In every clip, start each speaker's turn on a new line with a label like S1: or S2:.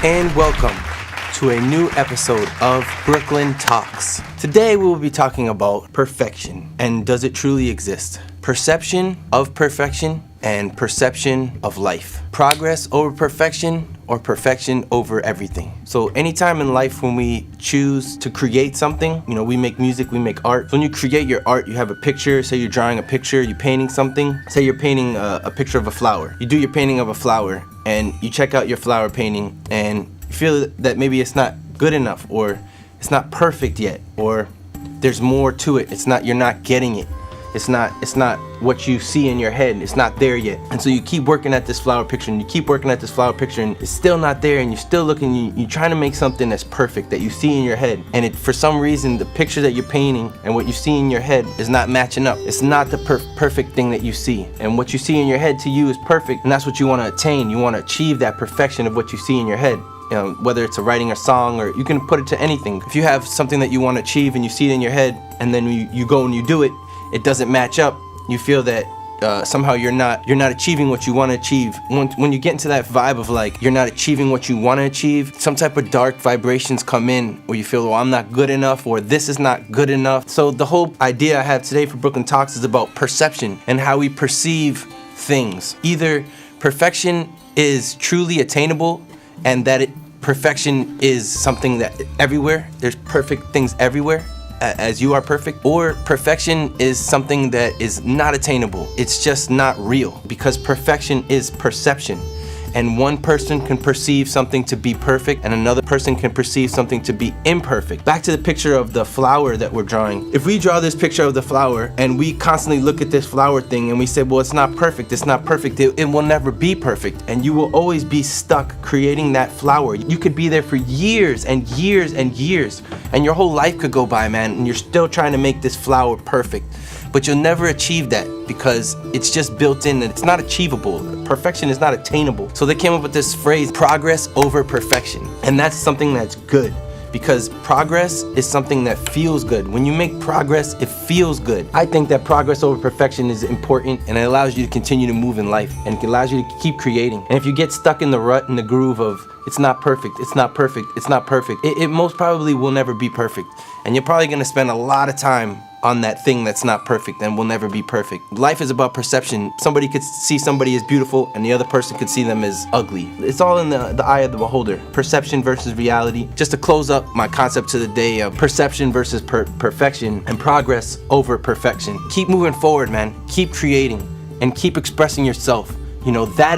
S1: and welcome to a new episode of Brooklyn Talks. Today we will be talking about perfection and does it truly exist? Perception of perfection and perception of life. Progress over perfection or perfection over everything. So anytime in life when we choose to create something, we make music, we make art. So when you create your art, you have a picture, say you're drawing a picture, you're painting something. Say you're painting a picture of a flower. You do your painting of a flower and you check out your flower painting and you feel that maybe it's not good enough or it's not perfect yet or there's more to it. You're not getting it. It's not what you see in your head. It's not there yet. And so you keep working at this flower picture and you keep working at this flower picture and it's still not there and you're still looking, you're trying to make something that's perfect that you see in your head. And for some reason, the picture that you're painting and what you see in your head is not matching up. It's not the perfect thing that you see. And what you see in your head to you is perfect, and that's what you want to attain. You want to achieve that perfection of what you see in your head. Whether it's writing a song or you can put it to anything. If you have something that you want to achieve and you see it in your head and then you go and you do it, it doesn't match up. You feel that somehow you're not achieving what you want to achieve. When you get into that vibe of like you're not achieving what you want to achieve, some type of dark vibrations come in where you feel, well, I'm not good enough or this is not good enough. So the whole idea I have today for Brooklyn Talks is about perception and how we perceive things. Either perfection is truly attainable and that perfection is something that everywhere, there's perfect things everywhere, as you are perfect, or perfection is something that is not attainable. It's just not real, because perfection is perception. And one person can perceive something to be perfect and another person can perceive something to be imperfect. Back to the picture of the flower that we're drawing. If we draw this picture of the flower and we constantly look at this flower thing and we say, well, it's not perfect, it will never be perfect. And you will always be stuck creating that flower. You could be there for years and years and years, and your whole life could go by, man, and you're still trying to make this flower perfect. But you'll never achieve that because it's just built in and it's not achievable. Perfection is not attainable. So they came up with this phrase, progress over perfection. And that's something that's good because progress is something that feels good. When you make progress, it feels good. I think that progress over perfection is important and it allows you to continue to move in life and it allows you to keep creating. And if you get stuck in the rut and the groove of it's not perfect, it most probably will never be perfect. And you're probably gonna spend a lot of time on that thing that's not perfect and will never be perfect. Life is about perception. Somebody could see somebody as beautiful and the other person could see them as ugly. It's all in the eye of the beholder. Perception versus reality. Just to close up my concept to the day of perception versus perfection and progress over perfection. Keep moving forward, man. Keep creating and keep expressing yourself. That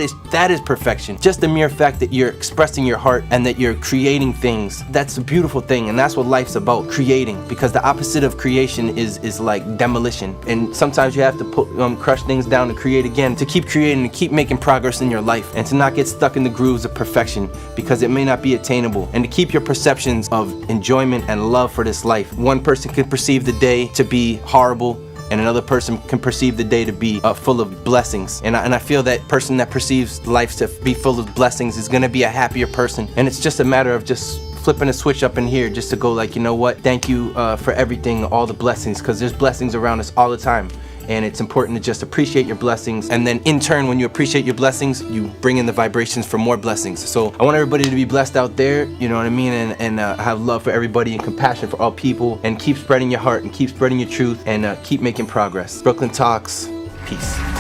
S1: is perfection. Just the mere fact that you're expressing your heart and that you're creating things, that's a beautiful thing, and that's what life's about, creating. Because the opposite of creation is like demolition. And sometimes you have to crush things down to create again, to keep creating and keep making progress in your life, and to not get stuck in the grooves of perfection because it may not be attainable. And to keep your perceptions of enjoyment and love for this life. One person can perceive the day to be horrible, and another person can perceive the day to be full of blessings. And I feel that person that perceives life to be full of blessings is gonna be a happier person. And it's just a matter of just flipping a switch up in here just to go like, you know what, thank you for everything, all the blessings, because there's blessings around us all the time. And it's important to just appreciate your blessings. And then in turn, when you appreciate your blessings, you bring in the vibrations for more blessings. So I want everybody to be blessed out there, you know what I mean? And have love for everybody and compassion for all people. And keep spreading your heart and keep spreading your truth and keep making progress. Brooklyn Talks, peace.